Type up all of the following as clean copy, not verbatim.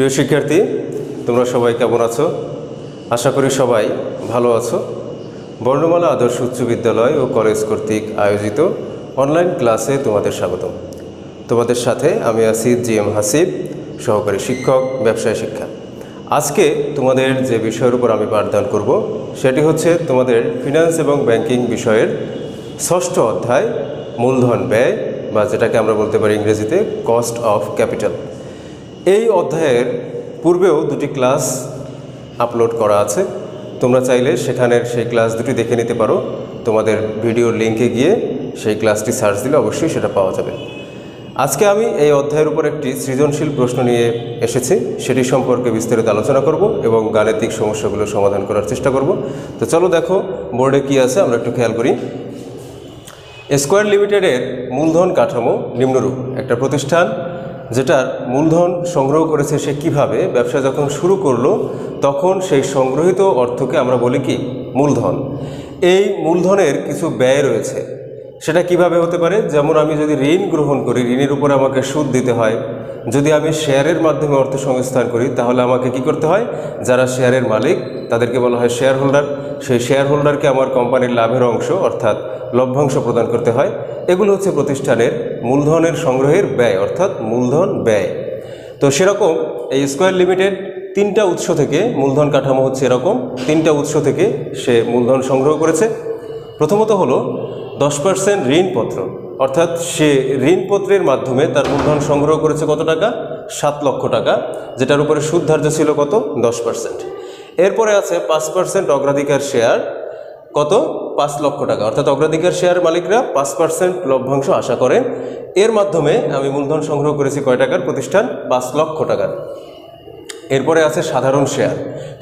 প্রিয় শিক্ষার্থী, তোমরা সবাই কেমন আছো? আশা করি সবাই ভালো আছো। বর্ণমালা আদর্শ উচ্চ বিদ্যালয় ও কলেজ কর্তৃক আয়োজিত অনলাইন ক্লাসে তোমাদের স্বাগতম। তোমাদের সাথে আমি আছি জিএম হাসিব, সহকারী শিক্ষক, ব্যবসায় শিক্ষা। আজকে তোমাদের যে বিষয়ের উপর আমি পাঠদান করব সেটি হচ্ছে তোমাদের ফিনান্স এবং ব্যাংকিং বিষয়ের ষষ্ঠ অধ্যায় মূলধন ব্যয়, বা যেটাকে আমরা বলতে পারি ইংরেজিতে কস্ট অফ ক্যাপিটাল। এই অধ্যায়ের পূর্বেও দুটি ক্লাস আপলোড করা আছে, তোমরা চাইলে সেখানের সেই ক্লাস দুটি দেখে নিতে পারো। তোমাদের ভিডিওর লিঙ্কে গিয়ে সেই ক্লাসটি সার্চ দিলে অবশ্যই সেটা পাওয়া যাবে। আজকে আমি এই অধ্যায়ের উপর একটি সৃজনশীল প্রশ্ন নিয়ে এসেছি, সেটি সম্পর্কে বিস্তারিত আলোচনা করব এবং গাণিতিক সমস্যাগুলো সমাধান করার চেষ্টা করব। তো চলো দেখো বোর্ডে কি আছে, আমরা একটু খেয়াল করি। স্কয়ার লিমিটেডের মূলধন কাঠামো নিম্নরূপ। একটা প্রতিষ্ঠান যেটার মূলধন সংগ্রহ করেছে, সে কিভাবে ব্যবসা যখন শুরু করলো তখন সেই সংগ্রহিত অর্থকে আমরা বলি কি মূলধন। এই মূলধনের কিছু ব্যয় রয়েছে, সেটা কিভাবে হতে পারে? যেমন আমি যদি ঋণ গ্রহণ করি, ঋণের উপরে আমাকে সুদ দিতে হয়। যদি আমি শেয়ারের মাধ্যমে অর্থ সংস্থান করি তাহলে আমাকে কি করতে হয়? যারা শেয়ারের মালিক তাদেরকে বলা হয় শেয়ার হোল্ডার। সেই শেয়ার হোল্ডারকে আমার কোম্পানির লাভের অংশ অর্থাৎ লভ্যাংশ প্রদান করতে হয়। এগুলো হচ্ছে প্রতিষ্ঠানের মূলধনের সংগ্রহের ব্যয় অর্থাৎ মূলধন ব্যয়। তো সেরকম এই স্কয়ার লিমিটেড তিনটা উৎস থেকে মূলধন কাঠামো হচ্ছে এরকম, তিনটা উৎস থেকে সে মূলধন সংগ্রহ করেছে। প্রথমত হলো 10% ঋণপত্র, অর্থাৎ সে ঋণপত্রের মাধ্যমে তার মূলধন সংগ্রহ করেছে কত টাকা? 7 লক্ষ টাকা, যেটার উপরে সুদ ধার্য ছিল কত? 10%। এরপরে আছে 5% অগ্রাধিকার শেয়ার, কত? 5 লক্ষ টাকা, অর্থাৎ অগ্রাধিকার শেয়ার মালিকরা 5% লভ্যাংশ আশা করেন। এর মাধ্যমে আমি মূলধন সংগ্রহ করেছি কয় টাকার? প্রতিষ্ঠান 5 লক্ষ টাকার। এরপরে আছে সাধারণ শেয়ার।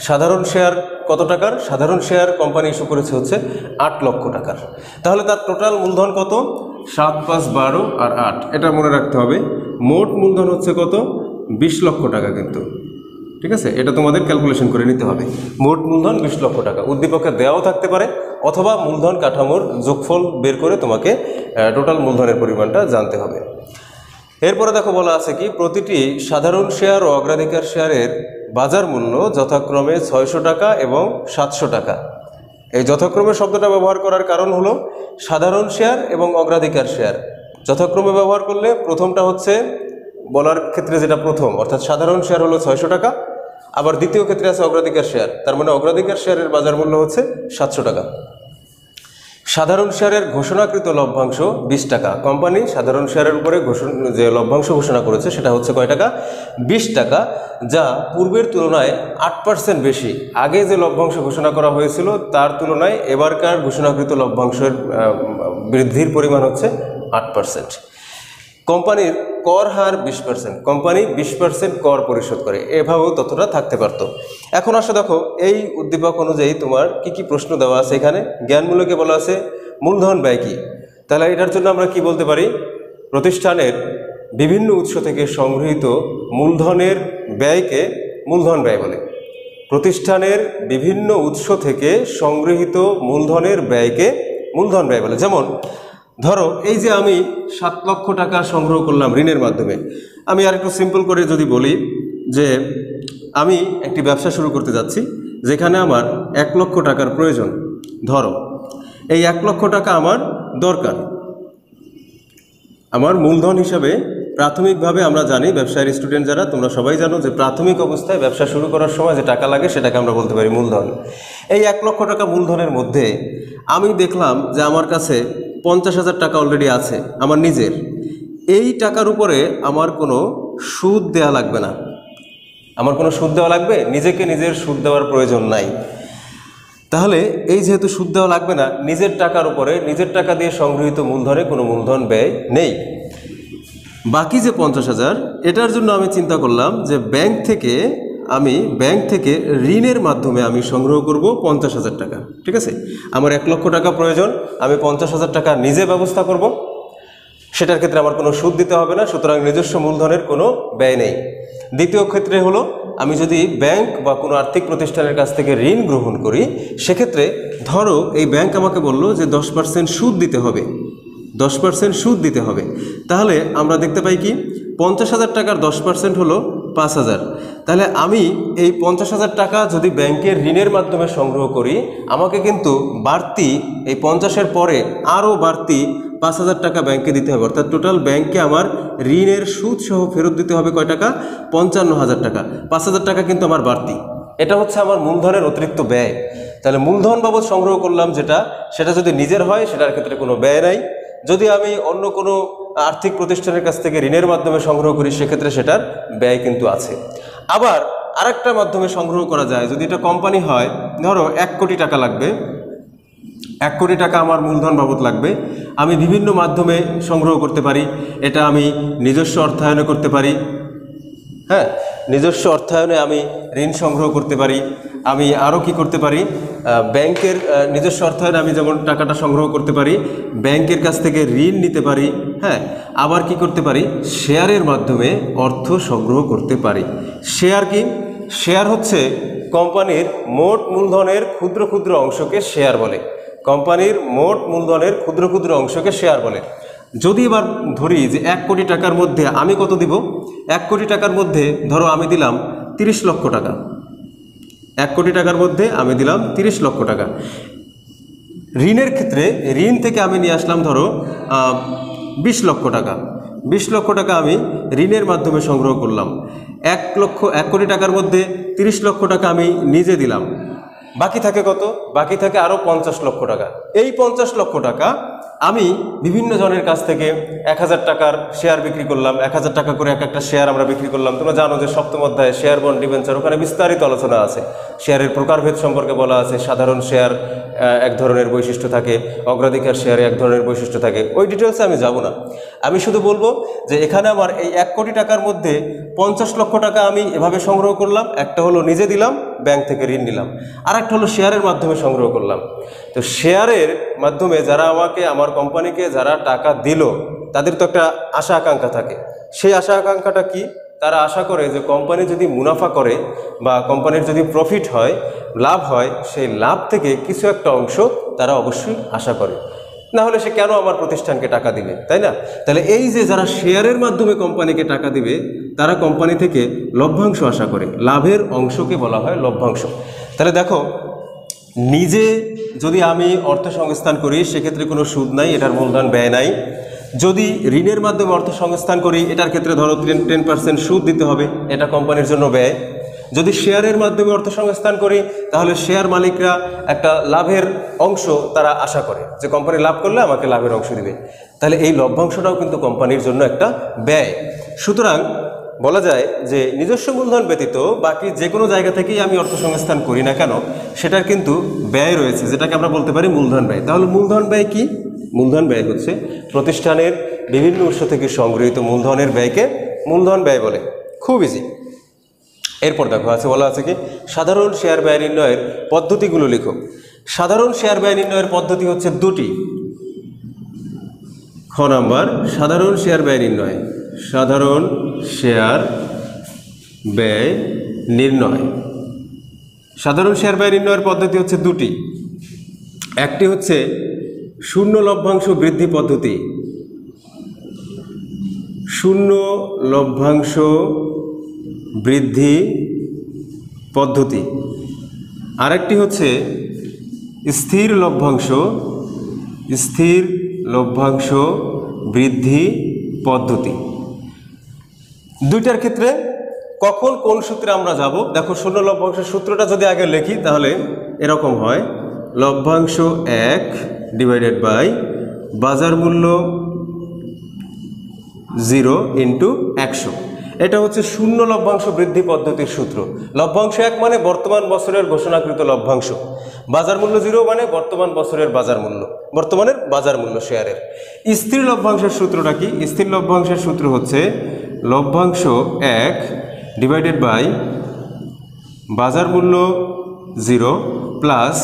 সাধারণ শেয়ার কত টাকার? সাধারণ শেয়ার কোম্পানি ইস্যু করেছে হচ্ছে 8 লক্ষ টাকার। তাহলে তার টোটাল মূলধন কত? 7, 5, 12 আর 8, এটা মনে রাখতে হবে। মোট মূলধন হচ্ছে কত? 20 লক্ষ টাকা কিন্তু, ঠিক আছে? এটা তোমাদের ক্যালকুলেশন করে নিতে হবে। মোট মূলধন 20 লক্ষ টাকা। উদ্দীপকে দেওয়াও থাকতে পারে, অথবা মূলধন কাঠামোর যোগফল বের করে তোমাকে টোটাল মূলধনের পরিমাণটা জানতে হবে। এরপরে দেখো বলা আছে কি, প্রতিটি সাধারণ শেয়ার ও অগ্রাধিকার শেয়ারের বাজার মূল্য যথাক্রমে 600 টাকা এবং 700 টাকা। এই যথাক্রমে শব্দটা ব্যবহার করার কারণ হলো সাধারণ শেয়ার এবং অগ্রাধিকার শেয়ার যথাক্রমে ব্যবহার করলে প্রথমটা হচ্ছে বলার ক্ষেত্রে যেটা প্রথম, অর্থাৎ সাধারণ শেয়ার হলো 600 টাকা, আবার দ্বিতীয় ক্ষেত্রে আছে অগ্রাধিকার শেয়ার, তার মানে অগ্রাধিকার শেয়ারের বাজার মূল্য হচ্ছে 700 টাকা। সাধারণ শেয়ারের ঘোষণাকৃত লভ্যাংশ 20 টাকা। কোম্পানি সাধারণ শেয়ারের উপরে যে লভ্যাংশ ঘোষণা করেছে সেটা হচ্ছে কয় টাকা? 20 টাকা, যা পূর্বের তুলনায় 8% বেশি। আগে যে লভ্যাংশ ঘোষণা করা হয়েছিল তার তুলনায় এবারকার ঘোষণাকৃত লভ্যাংশের বৃদ্ধির পরিমাণ হচ্ছে 8%। কোম্পানির কর হার 20%, কোম্পানি 20% কর পরিশোধ করে। এভাবেও ততটা থাকতে পারত। এখন আসো দেখো এই উদ্দীপক অনুযায়ী তোমার কি কি প্রশ্ন দেওয়া আছে। এখানে জ্ঞানমূলকে বলা আছে মূলধন ব্যয় কি। তাহলে এটার জন্য আমরা কি বলতে পারি? প্রতিষ্ঠানের বিভিন্ন উৎস থেকে সংগৃহীত মূলধনের ব্যয়কে মূলধন ব্যয় বলে। প্রতিষ্ঠানের বিভিন্ন উৎস থেকে সংগৃহীত মূলধনের ব্যয়কে মূলধন ব্যয় বলে। যেমন ধরো এই যে আমি 7 লক্ষ টাকা সংগ্রহ করলাম ঋণের মাধ্যমে। আমি আর একটু সিম্পল করে যদি বলি যে আমি একটি ব্যবসা শুরু করতে যাচ্ছি যেখানে আমার 1 লক্ষ টাকার প্রয়োজন। ধরো এই 1 লক্ষ টাকা আমার দরকার। আমার মূলধন হিসাবে প্রাথমিকভাবে আমরা জানি, ব্যবসায়ের স্টুডেন্ট যারা তোমরা সবাই জানো যে প্রাথমিক অবস্থায় ব্যবসা শুরু করার সময় যে টাকা লাগে সেটাকে আমরা বলতে পারি মূলধন। এই 1 লক্ষ টাকা মূলধনের মধ্যে আমি দেখলাম যে আমার কাছে 50,000 টাকা অলরেডি আছে আমার নিজের। এই টাকার উপরে আমার কোনো সুদ দেওয়া লাগবে না। আমার কোনো সুদ দেওয়া লাগবে? নিজেকে নিজের সুদ দেওয়ার প্রয়োজন নাই। তাহলে এই যেহেতু সুদ দেওয়া লাগবে না, নিজের টাকার উপরে নিজের টাকা দিয়ে সংগৃহীত মূলধনে কোনো মূলধন ব্যয় নেই। বাকি যে 50,000, এটার জন্য আমি চিন্তা করলাম যে ব্যাংক থেকে ঋণের মাধ্যমে আমি সংগ্রহ করব 50,000 টাকা। ঠিক আছে, আমার 1 লক্ষ টাকা প্রয়োজন, আমি 50,000 টাকা নিজে ব্যবস্থা করব। সেটার ক্ষেত্রে আমার কোনো সুদ দিতে হবে না, সুতরাং নিজস্ব মূলধনের কোনো ব্যয় নেই। দ্বিতীয় ক্ষেত্রে হলো আমি যদি ব্যাংক বা কোনো আর্থিক প্রতিষ্ঠানের কাছ থেকে ঋণ গ্রহণ করি, সেক্ষেত্রে ধরো এই ব্যাংক আমাকে বললো যে 10% সুদ দিতে হবে, 10% সুদ দিতে হবে। তাহলে আমরা দেখতে পাই কি 50,000 টাকার 10% হলো 5,000। তাহলে আমি এই 50,000 টাকা যদি ব্যাংকের ঋণের মাধ্যমে সংগ্রহ করি, আমাকে কিন্তু বাড়তি এই 50-এর পরে আরও বাড়তি 5,000 টাকা ব্যাংকে দিতে হবে। অর্থাৎ টোটাল ব্যাংকে আমার ঋণের সুদ সহ ফেরত দিতে হবে কয় টাকা? 55,000 টাকা। 5,000 টাকা কিন্তু আমার বাড়তি। এটা হচ্ছে আমার মূলধনের অতিরিক্ত ব্যয়। তাহলে মূলধন বাবদ সংগ্রহ করলাম সেটা যদি নিজের হয় সেটার ক্ষেত্রে কোনো ব্যয় নাই। যদি আমি অন্য কোনো আর্থিক প্রতিষ্ঠানের কাছ থেকে ঋণের মাধ্যমে সংগ্রহ করি সেক্ষেত্রে সেটার ব্যয় কিন্তু আছে। আবার আরেকটা মাধ্যমে সংগ্রহ করা যায়, যদি এটা কোম্পানি হয়, ধরো 1 কোটি টাকা লাগবে, 1 কোটি টাকা আমার মূলধন বাবদ লাগবে, আমি বিভিন্ন মাধ্যমে সংগ্রহ করতে পারি। এটা আমি নিজস্ব অর্থায়নে করতে পারি, হ্যাঁ, নিজস্ব অর্থায়নে আমি ঋণ সংগ্রহ করতে পারি। আমি আরও কি করতে পারি, ব্যাংকের নিজস্ব অর্থায়নে আমি যেমন টাকাটা সংগ্রহ করতে পারি, ব্যাংকের কাছ থেকে ঋণ নিতে পারি, হ্যাঁ, আবার কি করতে পারি, শেয়ারের মাধ্যমে অর্থ সংগ্রহ করতে পারি। শেয়ার কি? শেয়ার হচ্ছে কোম্পানির মোট মূলধনের ক্ষুদ্র ক্ষুদ্র অংশকে শেয়ার বলে। কোম্পানির মোট মূলধনের ক্ষুদ্র ক্ষুদ্র অংশকে শেয়ার বলে। যদি এবার ধরি যে 1 কোটি টাকার মধ্যে আমি কত দিব, 1 কোটি টাকার মধ্যে ধরো আমি দিলাম 30 লক্ষ টাকা। 1 কোটি টাকার মধ্যে আমি দিলাম 30 লক্ষ টাকা। ঋণের ক্ষেত্রে ঋণ থেকে আমি নিয়ে আসলাম ধরো 20 লক্ষ টাকা। 20 লক্ষ টাকা আমি ঋণের মাধ্যমে সংগ্রহ করলাম। 1 কোটি টাকার মধ্যে 30 লক্ষ টাকা আমি নিজে দিলাম। বাকি থাকে কত? বাকি থাকে আরও 50 লক্ষ টাকা। এই 50 লক্ষ টাকা আমি বিভিন্ন জনের কাছ থেকে 1000 টাকার শেয়ার বিক্রি করলাম। 1000 টাকা করে এক একটা শেয়ার আমরা বিক্রি করলাম। তোমরা জানো যে 7ম অধ্যায়ে শেয়ার বন্ড ডিবেঞ্চার, ওখানে বিস্তারিত আলোচনা আছে। শেয়ারের প্রকারভেদ সম্পর্কে বলা আছে। সাধারণ শেয়ার এক ধরনের বৈশিষ্ট্য থাকে, অগ্রাধিকার শেয়ারে এক ধরনের বৈশিষ্ট্য থাকে। ওই ডিটেলসে আমি যাব না। আমি শুধু বলবো যে এখানে আমার এই 1 কোটি টাকার মধ্যে 50 লক্ষ টাকা আমি এভাবে সংগ্রহ করলাম। একটা হলো নিজে দিলাম, ব্যাংক থেকে ঋণ নিলাম। আর একটা হলো শেয়ারের মাধ্যমে সংগ্রহ করলাম। তো শেয়ারের মাধ্যমে যারা আমাকে, আমার কোম্পানিকে যারা টাকা দিল, তাদের তো একটা আশা আকাঙ্ক্ষা থাকে। সেই আশা আকাঙ্ক্ষাটা কি? তারা আশা করে যে কোম্পানি যদি মুনাফা করে বা কোম্পানির যদি প্রফিট হয়, লাভ হয়, সেই লাভ থেকে কিছু একটা অংশ তারা অবশ্যই আশা করে। না হলে সে কেন আমার প্রতিষ্ঠানকে টাকা দিবে, তাই না? তাহলে এই যে যারা শেয়ারের মাধ্যমে কোম্পানিকে টাকা দিবে, তারা কোম্পানি থেকে লভ্যাংশ আশা করে। লাভের অংশকে বলা হয় লভ্যাংশ। তাহলে দেখো, নিজে যদি আমি অর্থ সংস্থান করি সেক্ষেত্রে কোনো সুদ নাই, এটার মূলধন ব্যয় নাই। যদি ঋণের মাধ্যমে অর্থ সংস্থান করি, এটার ক্ষেত্রে ধরো 10% সুদ দিতে হবে, এটা কোম্পানির জন্য ব্যয়। যদি শেয়ারের মাধ্যমে অর্থ সংস্থান করি তাহলে শেয়ার মালিকরা একটা লাভের অংশ তারা আশা করে যে কোম্পানি লাভ করলে আমাকে লাভের অংশ দিবে। তাহলে এই লভ্যাংশটাও কিন্তু কোম্পানির জন্য একটা ব্যয়। সুতরাং বলা যায় যে নিজস্ব মূলধন ব্যতীত বাকি যে কোনো জায়গা থেকেই আমি অর্থ সংস্থান করি না কেন, সেটার কিন্তু ব্যয় রয়েছে, যেটাকে আমরা বলতে পারি মূলধন ব্যয়। তাহলে মূলধন ব্যয় কি? মূলধন ব্যয় হচ্ছে প্রতিষ্ঠানের বিভিন্ন উৎস থেকে সংগৃহীত মূলধনের ব্যয়কে মূলধন ব্যয় বলে। খুব ইজি। এরপর দেখো বলা আছে কি, সাধারণ শেয়ার ব্যয় নির্ণয়ের পদ্ধতিগুলো লিখো। সাধারণ শেয়ার ব্যয় নির্ণয়ের পদ্ধতি হচ্ছে দুটি। খ নাম্বার, সাধারণ শেয়ার ব্যয় নির্ণয়। সাধারণ শেয়ার ব্যয় নির্ণয়। সাধারণ শেয়ার ব্যয় নির্ণয়ের পদ্ধতি হচ্ছে দুটি। একটি হচ্ছে শূন্য লভ্যাংশ বৃদ্ধি পদ্ধতি। শূন্য লভ্যাংশ বৃদ্ধি পদ্ধতি। আরেকটি হচ্ছে স্থির লভ্যাংশ বৃদ্ধি পদ্ধতি। দুইটার ক্ষেত্রে কখন কোন সূত্রে আমরা যাব, দেখো শূন্য লভ্যাংশের সূত্রটা যদি আগে লিখি তাহলে এরকম হয়, লভ্যাংশ 1 ডিভাইডেড বাই বাজার মূল্য 0 ইন্টু 100। এটা হচ্ছে শূন্য লভ্যাংশ বৃদ্ধি পদ্ধতির সূত্র। লভ্যাংশ 1 মানে বর্তমান বছরের ঘোষণাকৃত লভ্যাংশ, বাজার মূল্য 0 মানে বর্তমান বছরের বাজার মূল্য, বর্তমানের বাজার মূল্য শেয়ারের। স্থির লভ্যাংশের সূত্রটা কি? স্থির লভ্যাংশের সূত্র হচ্ছে লভ্যাংশ 1 ডিভাইডেড বাই বাজার মূল্য 0 প্লাস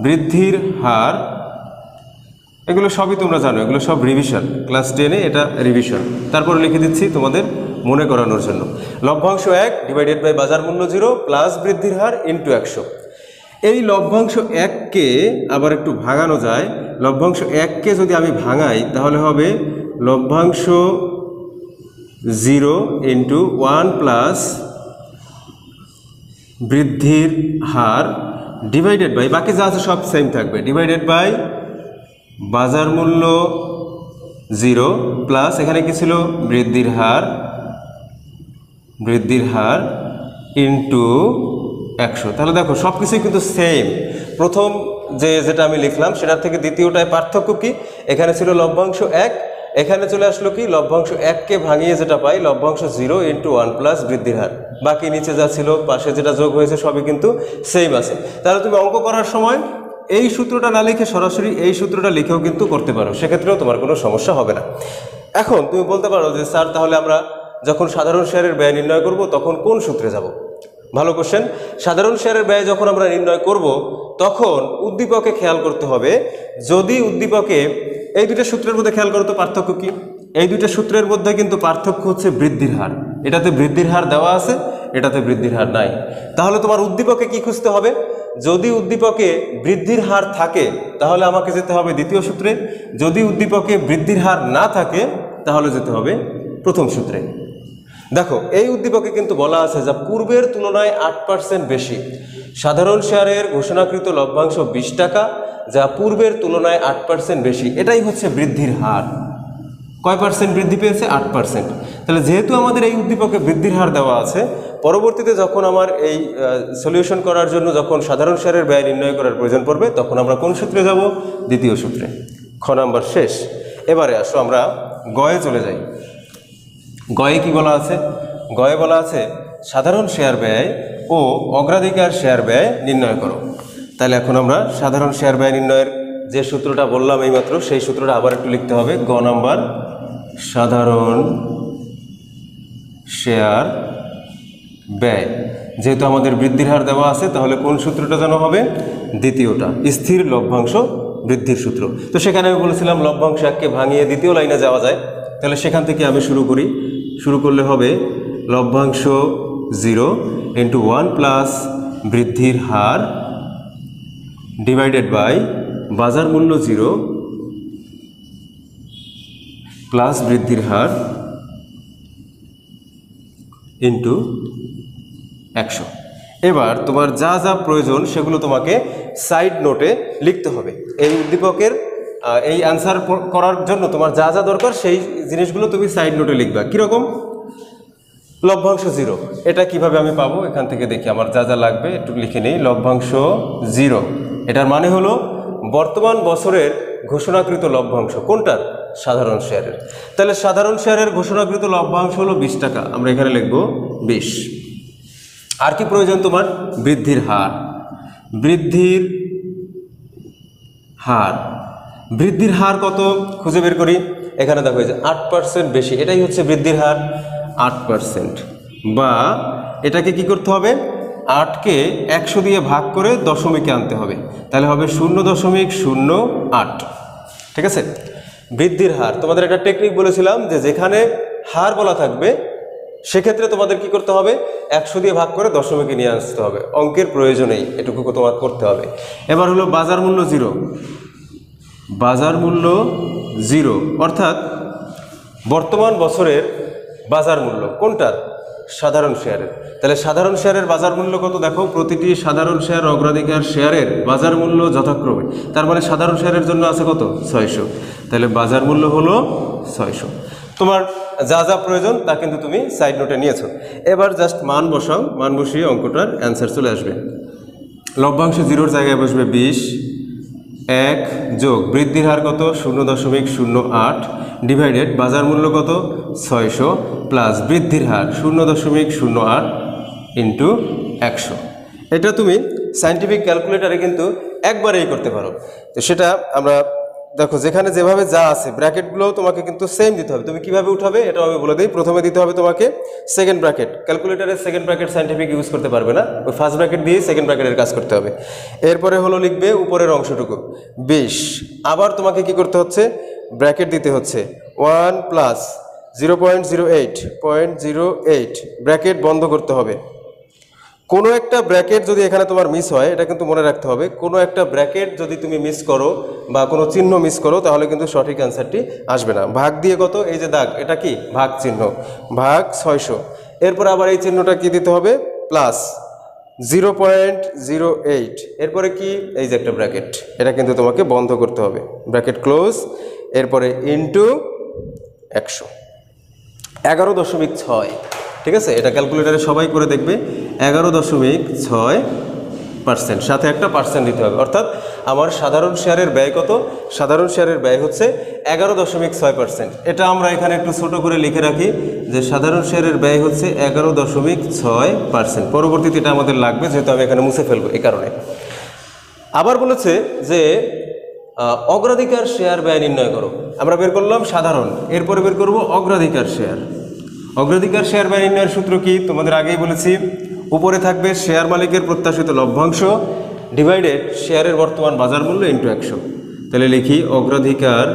বৃদ্ধির হার। এগুলো সবই তোমরা জানো, এগুলো সব রিভিশন, ক্লাস 10-এ এটা রিভিশন। তারপরে লিখে দিচ্ছি তোমাদের মনে করানোর জন্য। লভ্যাংশ 1 ডিভাইডেড বাই বাজার মূল্য 0 প্লাস বৃদ্ধির হার ইন্টু 100। এই লভ্যাংশ 1-কে আবার একটু ভাঙানো যায়। লভ্যাংশ 1-কে যদি আমি ভাঙাই তাহলে হবে লভ্যাংশ 0 ইন্টু 1 প্লাস বৃদ্ধির হার ডিভাইডেড বাই, বাকি যা আছে সব সেম থাকবে, ডিভাইডেড বাই বাজার মূল্য 0 প্লাস এখানে কি ছিল বৃদ্ধির হার ইনটু 100। তাহলে দেখো সব কিছুই কিন্তু সেম। প্রথম যেটা আমি লিখলাম সেটার থেকে দ্বিতীয়টায় পার্থক্য কি, এখানে ছিল লভ্যাংশ 1, এখানে চলে আসলো কি লভ্যাংশ 1কে ভাঙিয়ে যেটা পাই লভ্যাংশ 0 ইন্টু 1 প্লাস বৃদ্ধির হার, বাকি নিচে যা ছিল পাশে যেটা যোগ হয়েছে সবই কিন্তু সেম আছে। তাহলে তুমি অঙ্ক করার সময় এই সূত্রটা না লিখে সরাসরি এই সূত্রটা লিখেও কিন্তু করতে পারো, সেক্ষেত্রেও তোমার কোনো সমস্যা হবে না। এখন তুমি বলতে পারো যে স্যার তাহলে আমরা যখন সাধারণ শেয়ারের ব্যয় নির্ণয় করব তখন কোন সূত্রে যাব? ভালো কোশ্চেন। সাধারণ শেয়ারের ব্যয় যখন আমরা নির্ণয় করব তখন উদ্দীপকে খেয়াল করতে হবে, যদি উদ্দীপকে এই দুটো সূত্রের মধ্যে খেয়াল করো তো পার্থক্য কি, এই দুটো সূত্রের মধ্যে কিন্তু পার্থক্য হচ্ছে বৃদ্ধির হার, এটাতে বৃদ্ধির হার দেওয়া আছে, এটাতে বৃদ্ধির হার নাই। তাহলে তোমার উদ্দীপকে কি খুঁজতে হবে? যদি উদ্দীপকে বৃদ্ধির হার থাকে তাহলে আমাকে যেতে হবে দ্বিতীয় সূত্রে, যদি উদ্দীপকে বৃদ্ধির হার না থাকে তাহলে যেতে হবে প্রথম সূত্রে। দেখো এই উদ্দীপকে কিন্তু বলা আছে যা পূর্বের তুলনায় 8% বেশি, সাধারণ শেয়ারের ঘোষণাকৃত লভ্যাংশ 20 টাকা, যা পূর্বের তুলনায় 8% বেশি, এটাই হচ্ছে বৃদ্ধির হার। কয় পার্সেন্ট বৃদ্ধি পেয়েছে? 8%। তাহলে যেহেতু আমাদের এই উদ্দীপকে বৃদ্ধির হার দেওয়া আছে, পরবর্তীতে যখন আমার এই সলিউশন করার জন্য যখন সাধারণ শেয়ারের ব্যয় নির্ণয় করার প্রয়োজন পড়বে তখন আমরা কোন সূত্রে যাব? দ্বিতীয় সূত্রে। খ নাম্বার শেষ। এবারে আসো আমরা গয়ে চলে যাই। গয়ে কি বলা আছে? গয়ে বলা আছে সাধারণ শেয়ার ব্যয় ও অগ্রাধিকার শেয়ার ব্যয় নির্ণয় করো। তাহলে এখন আমরা সাধারণ শেয়ার ব্যয় নির্ণয়ের যে সূত্রটা বললাম এইমাত্র সেই সূত্রটা আবার একটু লিখতে হবে। গ নাম্বার সাধারণ শেয়ার ব্যয়, যেহেতু আমাদের বৃদ্ধির হার দেওয়া আছে তাহলে কোন সূত্রটা যেন হবে? দ্বিতীয়টা, স্থির লভ্যাংশ বৃদ্ধির সূত্র। তো সেখানে আমি বলেছিলাম লভ্যাংশ 1কে ভাঙিয়ে দ্বিতীয় লাইনে যাওয়া যায়, তাহলে সেখান থেকে আমি শুরু করি। শুরু করলে হবে লভ্যাংশ 0 ইন্টু 1 প্লাস বৃদ্ধির হার ডিভাইডেড বাই বাজার মূল্য 0 প্লাস বৃদ্ধির হার ইন্টু 100। এবার তোমার যা যা প্রয়োজন সেগুলো তোমাকে সাইড নোটে লিখতে হবে। এই উদ্দীপকের এই অ্যান্সার করার জন্য তোমার যা যা দরকার সেই জিনিসগুলো তুমি সাইড নোটে লিখবা। কীরকম? লভ্যাংশ 0, এটা কিভাবে আমি পাবো? এখান থেকে দেখি আমার যা যা লাগবে একটু লিখে নিই। লভ্যাংশ 0, এটার মানে হলো বর্তমান বছরের ঘোষণাকৃত লভ্যাংশ। কোনটার? সাধারণ শেয়ারের। তাহলে সাধারণ শেয়ারের ঘোষণাকৃত লভ্যাংশ হলো 20 টাকা, আমরা এখানে লিখব 20। আর কি প্রয়োজন তোমার? বৃদ্ধির হার। বৃদ্ধির হার, বৃদ্ধির হার কত খুঁজে বের করি। এখানে দেখো এই যে 8% বেশি, এটাই হচ্ছে বৃদ্ধির হার 8%। বা এটাকে কি করতে হবে? 8কে 100 দিয়ে ভাগ করে দশমিকে আনতে হবে, তাহলে হবে 0.08। ঠিক আছে? বৃদ্ধির হার তোমাদের একটা টেকনিক বলেছিলাম যে যেখানে হার বলা থাকবে সেক্ষেত্রে তোমাদের কি করতে হবে? 100 দিয়ে ভাগ করে দশমিকে নিয়ে আসতে হবে, অঙ্কের প্রয়োজনেই এটুকু তোমার করতে হবে। এবার হলো বাজার মূল্য 0, বাজার মূল্য 0 অর্থাৎ বর্তমান বছরের বাজার মূল্য। কোনটার? সাধারণ শেয়ারের। তাহলে সাধারণ শেয়ারের বাজার মূল্য কত? দেখো প্রতিটি সাধারণ শেয়ার অগ্রাধিকার শেয়ারের বাজার মূল্য যথাক্রমে, তার মানে সাধারণ শেয়ারের জন্য আছে কত? 600। তাহলে বাজার মূল্য হলো 600। তোমার যা যা প্রয়োজন তা কিন্তু তুমি সাইড নোটে নিয়েছো। এবার জাস্ট মান বসাও, মান বসিয়ে অঙ্কটার অ্যান্সার চলে আসবে। লভ্যাংশ 0-র জায়গায় বসবে 20, 1 যোগ বৃদ্ধির হার কত? 0.08 ডিভাইডেড বাজার মূল্য কত? 600 প্লাস বৃদ্ধির হার 0.08 ইন্টু 100। এটা তুমি সায়েন্টিফিক ক্যালকুলেটারে কিন্তু একবারেই করতে পারো। তো সেটা আমরা দেখো যেখানে যেভাবে যা আছে ব্র্যাকেটগুলোও তোমাকে কিন্তু সেম দিতে হবে। তুমি কিভাবে উঠাবে এটাও আমি বলে দিই। প্রথমে দিতে হবে তোমাকে সেকেন্ড ব্র্যাকেট, ক্যালকুলেটারের সেকেন্ড ব্র্যাকেট সায়েন্টিফিক ইউজ করতে পারবে না, ওই ফার্স্ট ব্র্যাকেট দিয়ে সেকেন্ড ব্র্যাকেটের কাজ করতে হবে। এরপরে হলো লিখবে উপরের অংশটুকু 20, আবার তোমাকে কি করতে হচ্ছে? ব্র্যাকেট দিতে হচ্ছে 1 প্লাস 0.08 ব্র্যাকেট বন্ধ করতে হবে। কোনো একটা ব্র্যাকেট যদি এখানে তোমার মিস হয়, এটা কিন্তু মনে রাখতে হবে, কোনো একটা ব্র্যাকেট যদি তুমি মিস করো বা কোনো চিহ্ন মিস করো তাহলে কিন্তু সঠিক অ্যান্সারটি আসবে না। ভাগ দিয়ে কত? এই যে দাগ, এটা কি ভাগ চিহ্ন, ভাগ 600। এরপর আবার এই চিহ্নটা কি দিতে হবে? প্লাস 0.08, এরপরে কি এই যে একটা ব্র্যাকেট, এটা কিন্তু তোমাকে বন্ধ করতে হবে, ব্র্যাকেট ক্লোজ, এরপরে ইনটু 100, 11.6, ঠিক আছে। এটা ক্যালকুলেটারে সবাই করে দেখবে, 11.6%, সাথে একটা পার্সেন্ট দিতে হবে, অর্থাৎ আমার সাধারণ শেয়ারের ব্যয় কত? সাধারণ শেয়ারের ব্যয় হচ্ছে 11.6%। এটা আমরা এখানে একটু ছোট করে লিখে রাখি যে সাধারণ শেয়ারের ব্যয় হচ্ছে 11.6%। পরবর্তীতে এটা আমাদের লাগবে, যেহেতু আমি এখানে মুছে ফেলবো এই কারণে। আবার বলেছে যে অগ্রাধিকার শেয়ার ব্যয় নির্ণয় করো। আমরা বের করলাম সাধারণ, এরপরে বের করব অগ্রাধিকার শেয়ার। অগ্রাধিকার শেয়ার ব্যয় নির্ণয়ের সূত্র কি তোমাদের আগেই বলেছি, উপরে থাকবে শেয়ার মালিকের প্রত্যাশিত লভ্যাংশ ডিভাইডেড শেয়ারের বর্তমান বাজার মূল্য ইন্টু 100। তাহলে লিখি অগ্রাধিকার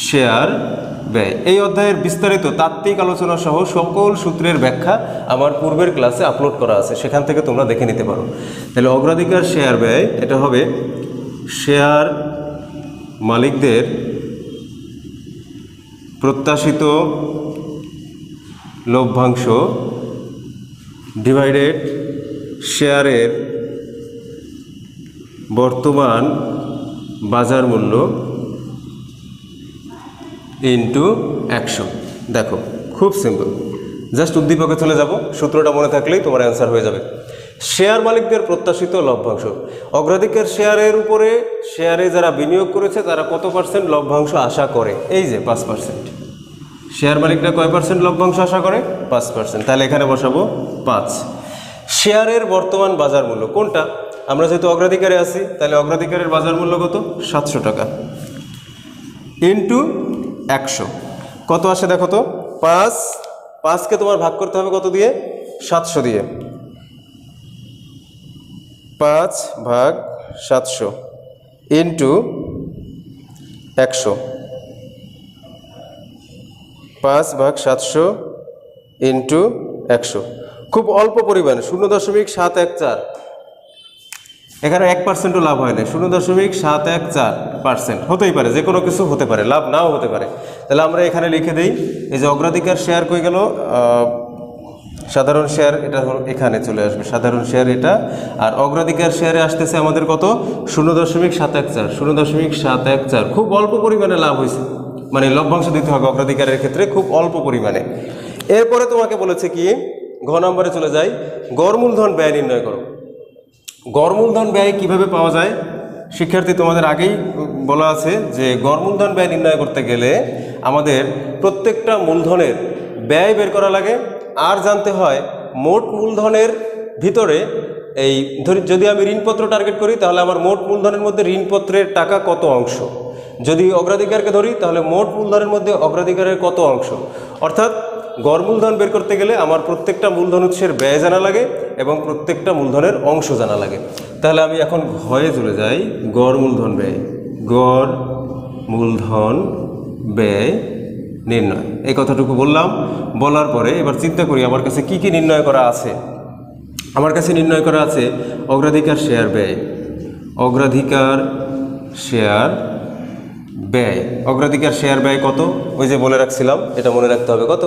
শেয়ার ব্যয়। এই অধ্যায়ের বিস্তারিত তাত্ত্বিক আলোচনা সহ সকল সূত্রের ব্যাখ্যা আমার পূর্বের ক্লাসে আপলোড করা আছে, সেখান থেকে তোমরা দেখে নিতে পারো। তাহলে অগ্রাধিকার শেয়ার ব্যয় এটা হবে শেয়ার মালিকদের প্রত্যাশিত লভ্যাংশ ডিভাইডেড শেয়ারের বর্তমান বাজার মূল্য ইন্টু 100। দেখো খুব সিম্পল, জাস্ট উদ্দীপকে চলে যাব, সূত্রটা মনে থাকলেই তোমার অ্যান্সার হয়ে যাবে। শেয়ার মালিকদের প্রত্যাশিত লভ্যাংশ, অগ্রাধিকার শেয়ারের উপরে শেয়ারে যারা বিনিয়োগ করেছে তারা কত পার্সেন্ট লভ্যাংশ আশা করে? এই যে 5%। শেয়ার মালিকরা কয় পার্সেন্ট লভ্যাংশ আশা করে? 5%। তাহলে এখানে বসাবো 5। শেয়ারের বর্তমান বাজার মূল্য কোনটা? আমরা যেহেতু অগ্রাধিকারে আছি, তাহলে অগ্রাধিকারের বাজার মূল্য কত? 700 টাকা ইন্টু 100। কত আসে দেখো তো? 5কে তোমার ভাগ করতে হবে কত দিয়ে? 700 দিয়ে। 5/700 ইন্টু 100। 5/700 ইন্টু 100। খুব অল্প পরিমাণে 0.714। এখানে 1%ও লাভ হয় না, 0.714% হতেই পারে, যে কোনো কিছু হতে পারে, লাভ নাও হতে পারে। তাহলে আমরা এখানে লিখে দিই, এই যে অগ্রাধিকার শেয়ার কই গেল, সাধারণ শেয়ার এটা এখানে চলে আসবে, সাধারণ শেয়ার এটা, আর অগ্রাধিকার শেয়ারে আসতেছে আমাদের কত? 0.714। 0.714, খুব অল্প পরিমাণে লাভ হয়েছে, মানে লভ্যাংশ দিতে হবে অগ্রাধিকারের ক্ষেত্রে খুব অল্প পরিমাণে। এরপরে তোমাকে বলেছে কি, ঘ নম্বরে চলে যাই, গড় মূলধন ব্যয় নির্ণয় করো। গড় মূলধন ব্যয় কিভাবে পাওয়া যায়? শিক্ষার্থী তোমাদের আগেই বলা আছে যে গড় মূলধন ব্যয় নির্ণয় করতে গেলে আমাদের প্রত্যেকটা মূলধনের ব্যয় বের করা লাগে, আর জানতে হয় মোট মূলধনের ভিতরে এই যদি আমি ঋণপত্র টার্গেট করি তাহলে আমার মোট মূলধনের মধ্যে ঋণপত্রের টাকা কত অংশ, যদি অগ্রাধিকারকে ধরি তাহলে মোট মূলধনের মধ্যে অগ্রাধিকারের কত অংশ। অর্থাৎ গড় মূলধন বের করতে গেলে আমার প্রত্যেকটা মূলধন উৎসের ব্যয় জানা লাগে এবং প্রত্যেকটা মূলধনের অংশ জানা লাগে। তাহলে আমি এখন ঘয়ে চলে যাই, গড় মূলধন ব্যয়। গড় মূলধন ব্যয় নির্ণয়, এই কথাটুকু বললাম। বলার পরে এবার চিন্তা করি আমার কাছে কি কি নির্ণয় করা আছে। আমার কাছে নির্ণয় করা আছে অগ্রাধিকার শেয়ার ব্যয়। অগ্রাধিকার শেয়ার ব্যয়, অগ্রাধিকার শেয়ার ব্যয় কত? ওই যে বলে রাখছিলাম, এটা মনে রাখতে হবে কত?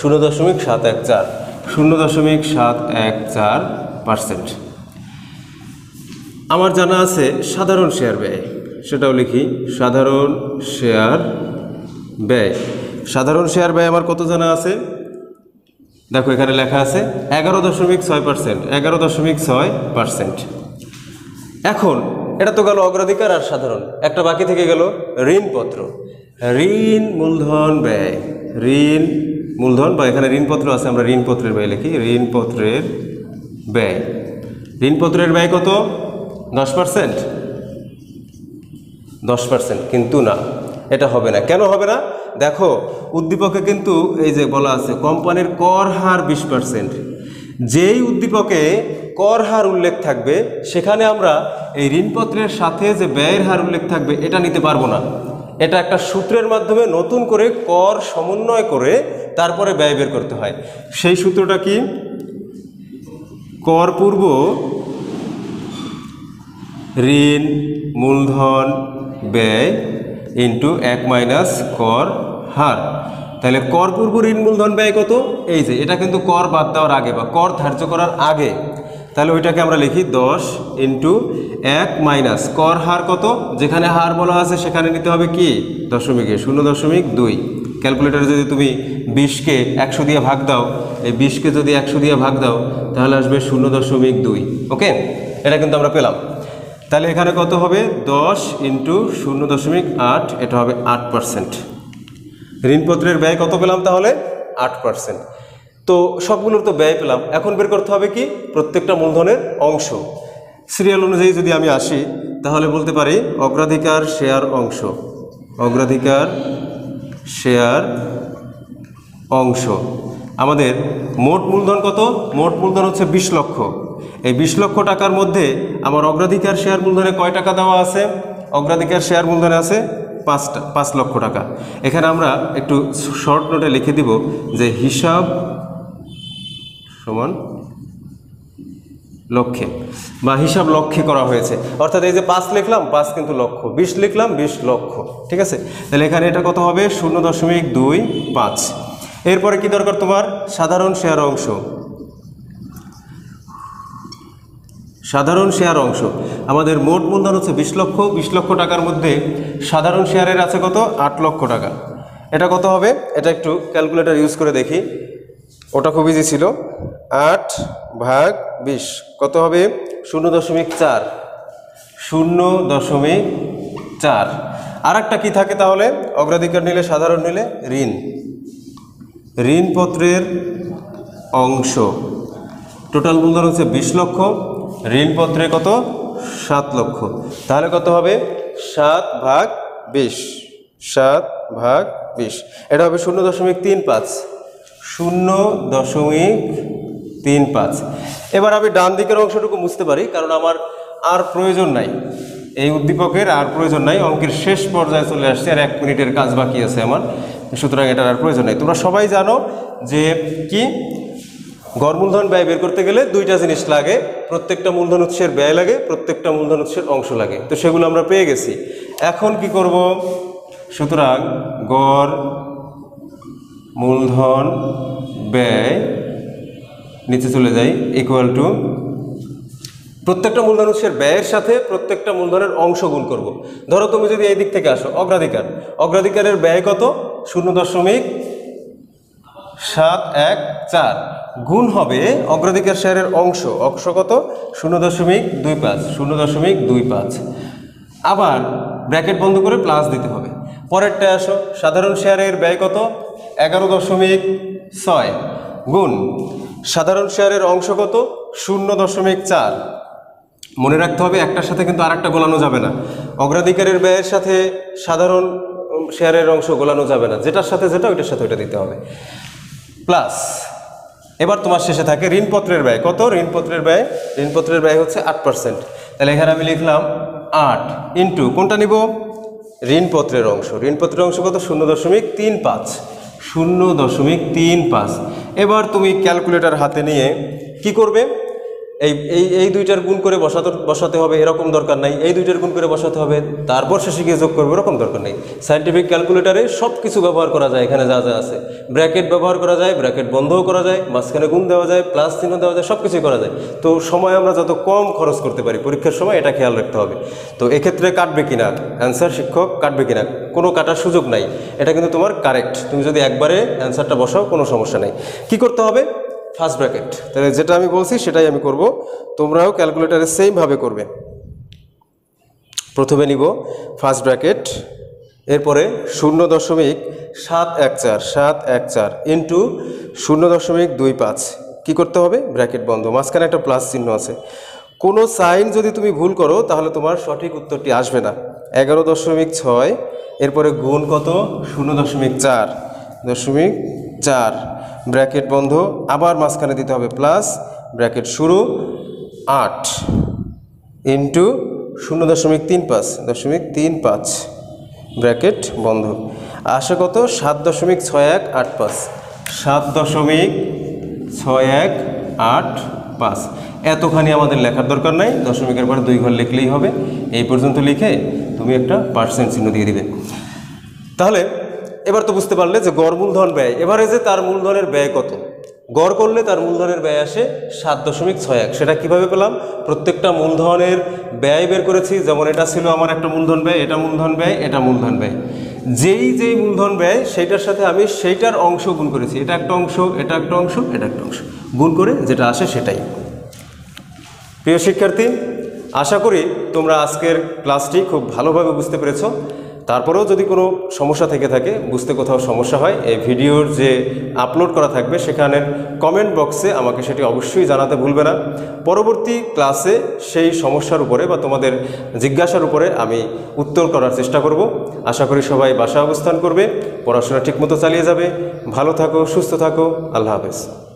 0.714। 0.714%। আমার জানা আছে সাধারণ শেয়ার ব্যয়, সেটাও লিখি, সাধারণ শেয়ার ব্যয়। সাধারণ শেয়ার ব্যয় আমার কত জানা আছে? দেখো এখানে লেখা আছে 11.6%। 11.6%। এখন এটা তো গেল অগ্রাধিকার আর সাধারণ, একটা বাকি থেকে গেল ঋণপত্র। ঋণ মূলধন ব্যয়, ঋণ মূলধন বা এখানে ঋণপত্র আছে, আমরা ঋণপত্রের ব্যয় লিখি, ঋণপত্রের ব্যয়। ঋণপত্রের ব্যয় কত? 10%। 10%, কিন্তু না, এটা হবে না। কেন হবে না? দেখো উদ্দীপকে কিন্তু এই যে বলা আছে কোম্পানির কর হার 20%। যেই উদ্দীপকে কর হার উল্লেখ থাকবে সেখানে আমরা এই ঋণপত্রের সাথে যে ব্যয়ের হার উল্লেখ থাকবে এটা নিতে পারবো না। এটা একটা সূত্রের মাধ্যমে নতুন করে কর সমন্বয় করে তারপরে ব্যয় বের করতে হয়। সেই সূত্রটা কি? কর পূর্ব ঋণ মূলধন ব্যয় ইন্টু 1 - কর হার। তাহলে কর পূর্ব ঋণ মূলধন ব্যয় কত, এই যে এটা কিন্তু কর বাদ দেওয়ার আগে বা কর ধার্য করার আগে, তাহলে ওইটাকে আমরা লিখি 10 ইন্টু 1 মাইনাস কর হার কত, যেখানে হার বলা আছে সেখানে নিতে হবে কি দশমিকে 0.2। ক্যালকুলেটারে যদি তুমি 20কে 100 দিয়ে ভাগ দাও, এই 20কে যদি 100 দিয়ে ভাগ দাও তাহলে আসবে 0.2। ওকে, এটা কিন্তু আমরা পেলাম। তাহলে এখানে কত হবে 10 ইন্টু 0.8, এটা হবে 8%। ঋণপত্রের ব্যয় কত পেলাম তাহলে 8%। তো সবগুলোর তো ব্যয় পেলাম, এখন বের করতে হবে কি প্রত্যেকটা মূলধনের অংশ। সিরিয়াল অনুযায়ী যদি আমি আসি তাহলে বলতে পারি অগ্রাধিকার শেয়ার অংশ, অগ্রাধিকার শেয়ার অংশ। আমাদের মোট মূলধন কত, মোট মূলধন হচ্ছে 20 লক্ষ। এই 20 লক্ষ টাকার মধ্যে আমার অগ্রাধিকার শেয়ার মূলধনে কয় টাকা দেওয়া আছে, অগ্রাধিকার শেয়ার মূলধনে আছে 5 লক্ষ টাকা। এখানে আমরা একটু শর্ট নোটে লিখে দিব যে হিসাব সমান লক্ষ্যে বা হিসাব লক্ষ্যে করা হয়েছে, অর্থাৎ এই যে 5 লিখলাম 5 কিন্তু লক্ষ, 20 লিখলাম 20 লক্ষ। ঠিক আছে, তাহলে এখানে এটা কত হবে 0.25। এরপরে কি দরকার তোমার, সাধারণ শেয়ার অংশ। সাধারণ শেয়ার অংশ আমাদের মোট মূলধন হচ্ছে 20 লক্ষ, 20 লক্ষ টাকার মধ্যে সাধারণ শেয়ারের আছে কত 8 লক্ষ টাকা। এটা কত হবে, এটা একটু ক্যালকুলেটর ইউজ করে দেখি, ওটা খুব ইজি ছিল। 8 ভাগ 20 কত হবে 0.4, 0.4। আর একটা কী থাকে তাহলে, অগ্রাধিকার নিলে সাধারণ নিলে ঋণ, ঋণপত্রের অংশ। টোটাল মূলধন হচ্ছে 20 লক্ষ, ঋণপত্রে কত 7 লক্ষ, তাহলে কত হবে 7 ভাগ 20, 7 ভাগ 20, এটা হবে 0.35, 0.35। এবার আমি ডান দিকের অংশটুকু বুঝতে পারি, কারণ আমার আর প্রয়োজন নাই, এই উদ্দীপকের আর প্রয়োজন নাই, অঙ্কের শেষ পর্যায়ে চলে আসছে, আর 1 মিনিটের কাজ বাকি আছে আমার, সুতরাং এটার আর প্রয়োজন নাই। তোমরা সবাই জানো যে কি গড় মূলধন ব্যয় বের করতে গেলে দুইটা জিনিস লাগে, প্রত্যেকটা মূলধন উৎসের ব্যয় লাগে, প্রত্যেকটা মূলধন উৎসের অংশ লাগে। তো সেগুলো আমরা পেয়ে গেছি, এখন কি করব, সুতরাং গড় মূলধন ব্যয় নিচে চলে যাই ইকুয়াল টু প্রত্যেকটা মূলধন উৎসের ব্যয়ের সাথে প্রত্যেকটা মূলধনের অংশ গুণ করব। ধরো তুমি যদি এই দিক থেকে আসো, অগ্রাধিকার, অগ্রাধিকারের ব্যয় কত 0.714 গুণ হবে অগ্রাধিকার শেয়ারের অংশ, অংশ কত 0.25, 0.25। আবার ব্র্যাকেট বন্ধ করে প্লাস দিতে হবে। পরেরটা আসো, সাধারণ শেয়ারের ব্যয় কত 11.6 গুণ সাধারণ শেয়ারের অংশ কত 0.4। মনে রাখতে হবে একটার সাথে কিন্তু আরেকটা গোলানো যাবে না, অগ্রাধিকারের ব্যয়ের সাথে সাধারণ শেয়ারের অংশ গোলানো যাবে না, যেটার সাথে যেটা ওইটার সাথে ওইটা দিতে হবে, প্লাস। এবার তোমার শেষে থাকে ঋণপত্রের ব্যয় কত, ঋণপত্রের ব্যয় হচ্ছে 8%। তাহলে এখানে আমি লিখলাম 8 ইন্টু কোনটা নিব, ঋণপত্রের অংশ, ঋণপত্রের অংশ কত 0.35, 0.35। এবার তুমি ক্যালকুলেটর হাতে নিয়ে কি করবে, এই দুইটার গুণ করে বসাতে হবে এরকম দরকার নাই, এই দুইটার গুণ করে বসাতে হবে তারপর শেষে গিয়ে যোগ করবে এরকম দরকার নেই। সায়েন্টিফিক ক্যালকুলেটারে সব কিছু ব্যবহার করা যায়, এখানে যা যা আছে, ব্র্যাকেট ব্যবহার করা যায়, ব্র্যাকেট বন্ধও করা যায়, মাঝখানে গুণ দেওয়া যায়, প্লাস চিহ্ন দেওয়া যায়, সব কিছুই করা যায়। তো সময় আমরা যত কম খরচ করতে পারি পরীক্ষার সময় এটা খেয়াল রাখতে হবে। তো এক্ষেত্রে কাটবে কিনা অ্যান্সার, শিক্ষক কাটবে কিনা, কোনো কাটার সুযোগ নাই, এটা কিন্তু তোমার কারেক্ট। তুমি যদি একবারে অ্যান্সারটা বসাও কোনো সমস্যা নেই। কি করতে হবে, ফার্স্ট ব্র্যাকেট, তাহলে যেটা আমি বলছি সেটাই আমি করব, তোমরাও ক্যালকুলেটারে সেমভাবে করবে। প্রথমে নিব ফার্স্ট ব্র্যাকেট, এরপরে 0.714 ইন্টু 0.25, কী করতে হবে ব্র্যাকেট বন্ধ, মাঝখানে একটা প্লাস চিহ্ন আছে। কোনো সাইন যদি তুমি ভুল করো তাহলে তোমার সঠিক উত্তরটি আসবে না। 11.6 এরপরে গুণ কত 0.4 ব্র্যাকেট বন্ধ, আবার মাঝখানে দিতে হবে প্লাস, ব্র্যাকেট শুরু 8 ইন্টু 0.35 ব্র্যাকেট বন্ধ, আসে কত 7.6185, 7.6185। এতখানি আমাদের লেখার দরকার নাই, দশমিকের পরে 2 ঘর লিখলেই হবে। এই পর্যন্ত লিখে তুমি একটা পার্সেন্ট চিহ্ন দিয়ে দিবে। তাহলে এবার তো বুঝতে পারলে যে গড় মূলধন ব্যয়, এভারেজে তার মূলধনের ব্যয় কত। গড় করলে তার মূলধনের ব্যয় আসে 7.61। সেটা কিভাবে পেলাম? প্রত্যেকটা মূলধনের ব্যয় বের করেছি। যেমন এটা ছিল আমার একটা মূলধন ব্যয়, এটা মূলধন ব্যয়, এটা মূলধন ব্যয়। যেই মূলধন ব্যয় সেইটার সাথে আমি সেইটার অংশ গুণ করেছি। এটা একটা অংশ, এটা একটা অংশ, এটা একটা অংশ, গুণ করে যেটা আসে সেটাই। প্রিয় শিক্ষার্থী, আশা করি তোমরা আজকের ক্লাসটি খুব ভালোভাবে বুঝতে পেরেছো। তারপরেও যদি কোনো সমস্যা থেকে থাকে, বুঝতে কোথাও সমস্যা হয়, এই ভিডিওর যে আপলোড করা থাকবে সেখানের কমেন্ট বক্সে আমাকে সেটি অবশ্যই জানাতে ভুলবে না। পরবর্তী ক্লাসে সেই সমস্যার উপরে বা তোমাদের জিজ্ঞাসার উপরে আমি উত্তর করার চেষ্টা করব। আশা করি সবাই বাসায় অবস্থান করবে, পড়াশোনা ঠিকমতো চালিয়ে যাবে। ভালো থাকো, সুস্থ থাকো, আল্লাহ হাফেজ।